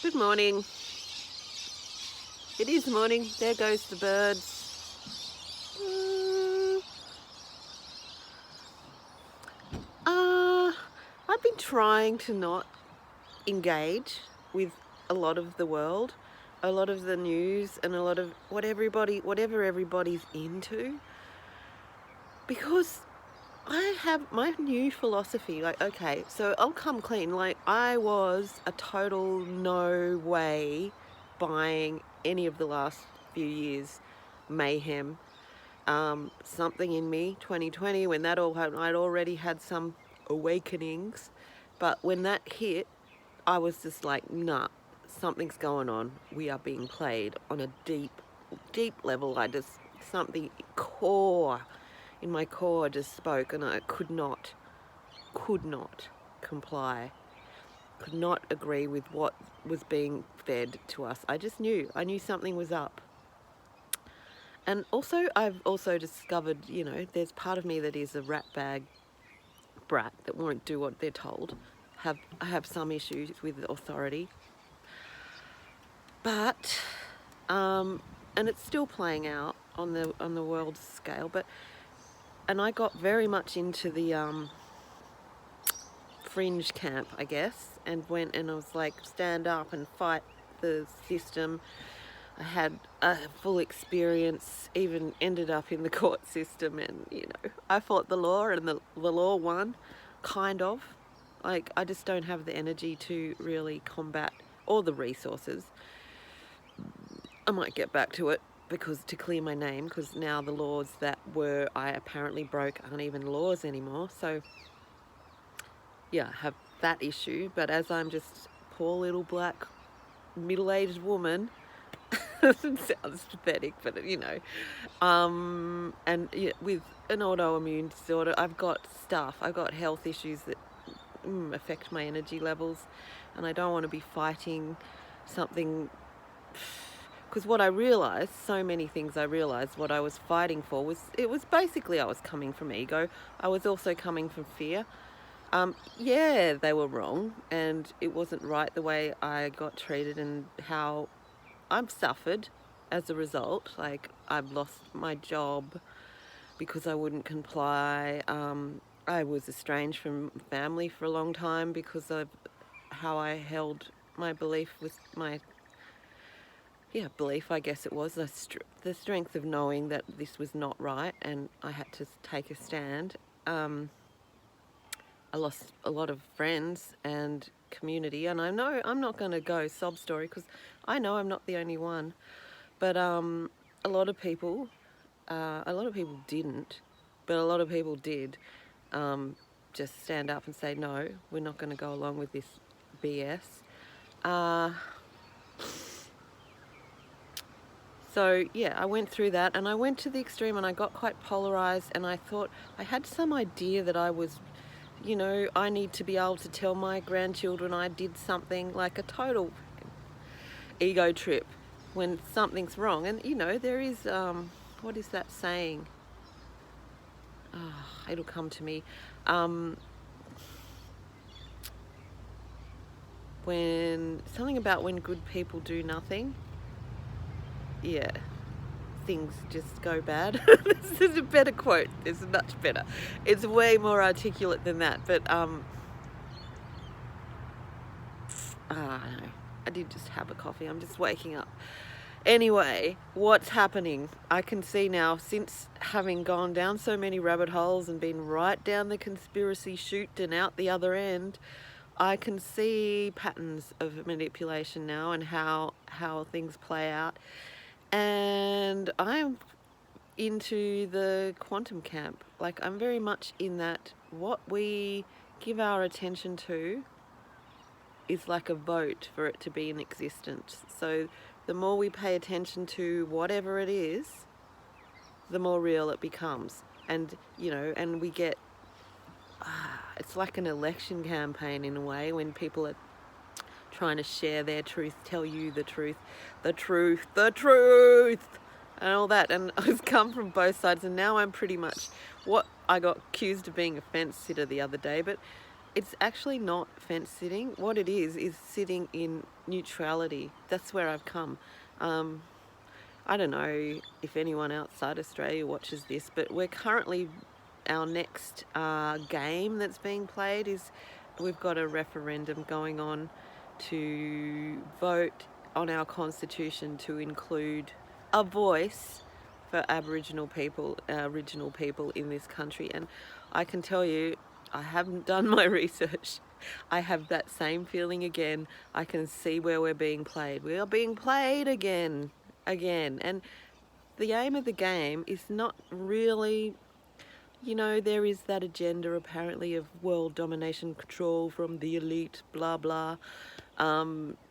Good morning. It is morning. There goes the birds. Mm, I've been trying to not engage with a lot of the world, a lot of the news, and a lot of whatever everybody's into, because I have my new philosophy. Like, okay, so I'll come clean. Like, I was a total no way buying any of the last few years mayhem. Something in me, 2020, when that all happened, I'd already had some awakenings, but when that hit, I was just like, nah, something's going on. We are being played on a deep level. Something core in my core just spoke, and I could not comply, could not agree with what was being fed to us. I knew something was up. And also, I've also discovered, there's part of me that is a rat bag brat that won't do what they're told. I have some issues with authority, but and it's still playing out on the world scale. And I got very much into the fringe camp, I guess, and went and I was like, stand up and fight the system. I had a full experience, even ended up in the court system, and I fought the law, and the law won, kind of. Like, I just don't have the energy to really combat, or the resources. I might get back to it to clear my name, because now the laws that I apparently broke aren't even laws anymore. So yeah, I have that issue. But as I'm just poor little black middle-aged woman, it sounds pathetic, but and with an autoimmune disorder, I've got health issues that affect my energy levels, and I don't want to be fighting something, because what I realized, so many things I realized, what I was fighting for was basically, I was coming from ego. I was also coming from fear. Yeah, they were wrong, and it wasn't right the way I got treated and how I've suffered as a result. Like, I've lost my job because I wouldn't comply. I was estranged from family for a long time because of how I held my belief with my, belief, I guess it was, the strength of knowing that this was not right, and I had to take a stand. I lost a lot of friends and community, and I know I'm not going to go sob story, because I know I'm not the only one. But a lot of people didn't, but a lot of people did just stand up and say, no, we're not going to go along with this BS. So yeah, I went through that, and I went to the extreme, and I got quite polarized, and I thought I had some idea that I was, I need to be able to tell my grandchildren I did something, like a total ego trip when something's wrong. And there is what is that saying? It'll come to me. When something about when good people do nothing, yeah, things just go bad. This is a better quote. It's much better. It's way more articulate than that. But no, I did just have a coffee. I'm just waking up. Anyway, what's happening? I can see now, since having gone down so many rabbit holes and been right down the conspiracy chute and out the other end, I can see patterns of manipulation now, and how things play out. And I'm into the quantum camp. Like, I'm very much in that what we give our attention to is like a vote for it to be in existence. So the more we pay attention to whatever it is, the more real it becomes. And, and we get, it's like an election campaign in a way, when people are trying to share their truth, tell you the truth, and all that. And I've come from both sides, and now I'm pretty much, what I got accused of being a fence sitter the other day, but it's actually not fence sitting. What it is sitting in neutrality. That's where I've come. Um, I don't know if anyone outside Australia watches this, but we're currently, our next game that's being played is, we've got a referendum going on to vote on our constitution to include a voice for Aboriginal people, original people in this country. And I can tell you, I haven't done my research. I have that same feeling again. I can see where we're being played. We are being played again. And the aim of the game is not really, there is that agenda apparently of world domination, control from the elite, blah blah.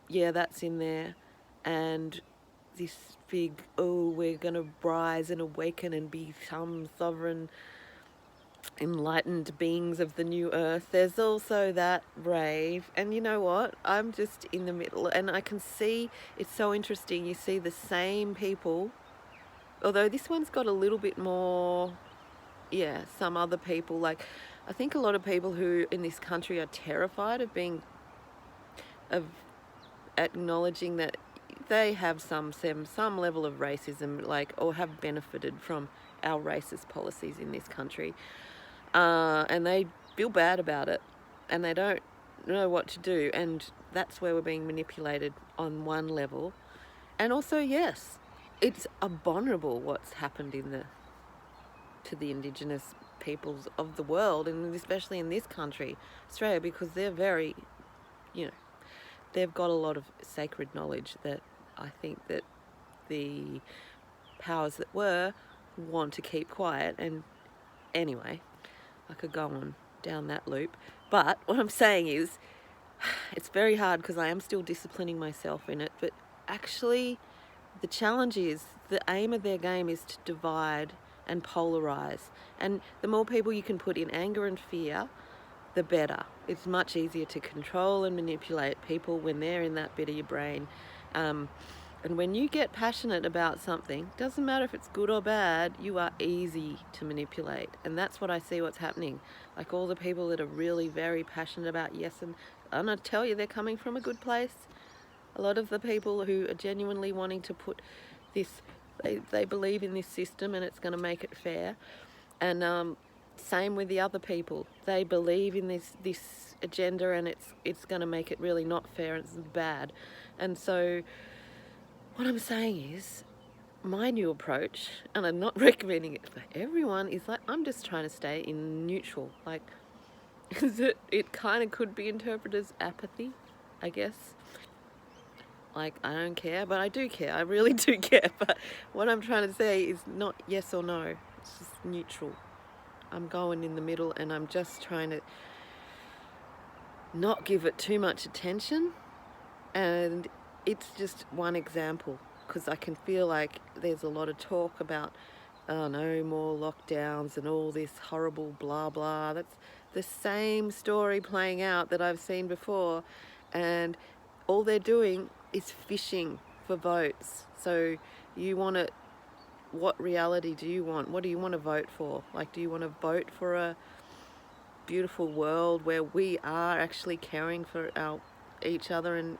Yeah, that's in there. And this big, we're gonna rise and awaken and become sovereign, enlightened beings of the new earth. There's also that rave, and you know what, I'm just in the middle, and I can see, it's so interesting, you see the same people, although this one's got a little bit more, yeah, some other people, like, I think a lot of people who in this country are terrified of acknowledging that they have some level of racism, like, or have benefited from our racist policies in this country. And they feel bad about it, and they don't know what to do, and that's where we're being manipulated on one level. And also, yes, it's abominable what's happened to the Indigenous peoples of the world, and especially in this country, Australia, because they're very, they've got a lot of sacred knowledge that I think that the powers that were want to keep quiet. And anyway, I could go on down that loop, but what I'm saying is, it's very hard because I am still disciplining myself in it, but actually the challenge is, the aim of their game is to divide and polarize, and the more people you can put in anger and fear, the better. It's much easier to control and manipulate people when they're in that bit of your brain. And when you get passionate about something, doesn't matter if it's good or bad, you are easy to manipulate. And that's what I see what's happening. Like, all the people that are really very passionate about yes, and I'm going to tell you, they're coming from a good place. A lot of the people who are genuinely wanting to put this, they believe in this system and it's going to make it fair. And same with the other people. They believe in this agenda, and it's going to make it really not fair, and it's bad. And so what I'm saying is, my new approach, and I'm not recommending it for everyone, is like, I'm just trying to stay in neutral. Like, it kind of could be interpreted as apathy, I guess. Like, I don't care, but I do care. I really do care. But what I'm trying to say is not yes or no. It's just neutral. I'm going in the middle, and I'm just trying to not give it too much attention. And it's just one example, because I can feel like there's a lot of talk about, oh no, more lockdowns and all this horrible blah blah. That's the same story playing out that I've seen before, and all they're doing is fishing for votes. So you want to, what reality do you want? What do you want to vote for? Like, do you want to vote for a beautiful world where we are actually caring for each other and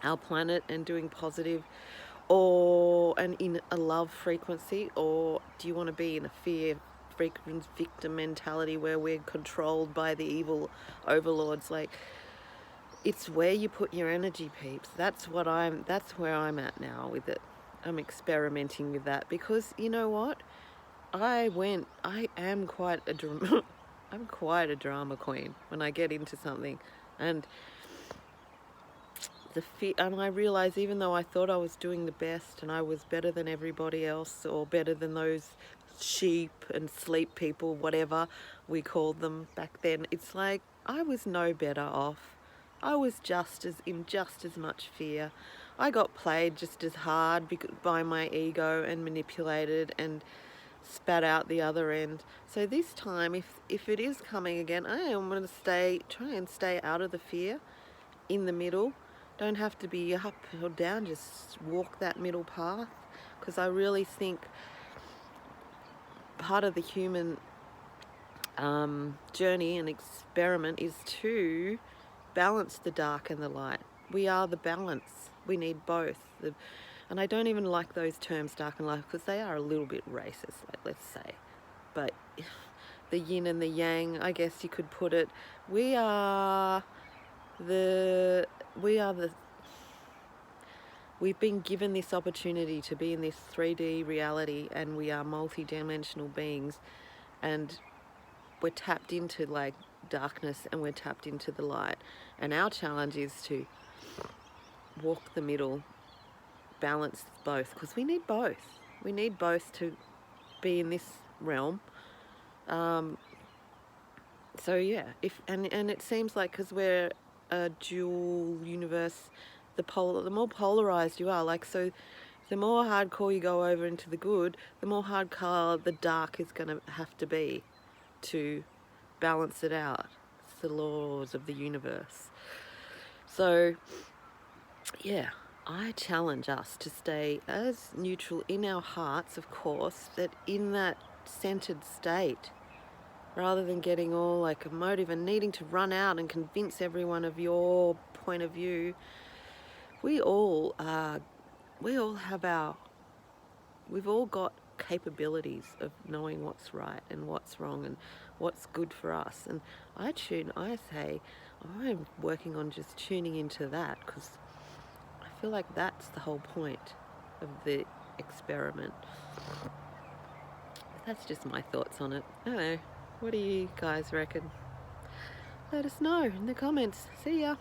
our planet and doing positive, and in a love frequency? Or do you want to be in a fear victim mentality where we're controlled by the evil overlords? Like, it's where you put your energy, peeps. That's where I'm at now with it. I'm experimenting with that, because you know what? I am quite a I'm quite a drama queen when I get into something, and and I realize, even though I thought I was doing the best and I was better than everybody else, or better than those sheep and sleep people, whatever we called them back then, it's like I was no better off. I was in just as much fear. I got played just as hard by my ego and manipulated and spat out the other end. So this time, if it is coming again, I am going to try and stay out of the fear, in the middle. Don't have to be up or down, just walk that middle path, because I really think part of the human journey and experiment is to balance the dark and the light. We are the balance. We need both. And I don't even like those terms, dark and light, because they are a little bit racist, like, let's say. But the yin and the yang, I guess you could put it. We are the we've been given this opportunity to be in this 3D reality, and we are multi-dimensional beings, and we're tapped into like darkness and we're tapped into the light. And our challenge is to walk the middle, balance both, because we need both. We need both to be in this realm. So yeah, and it seems like, because we're a dual universe, the more polarized you are, like, so the more hardcore you go over into the good, the more hardcore the dark is going to have to be to balance it out. It's the laws of the universe. So yeah, I challenge us to stay as neutral in our hearts, of course, that in that centered state, rather than getting all like emotive and needing to run out and convince everyone of your point of view. We've all got capabilities of knowing what's right and what's wrong and what's good for us. And I say I'm working on just tuning into that, because I feel like that's the whole point of the experiment. That's just my thoughts on it. I don't know. What do you guys reckon? Let us know in the comments. See ya.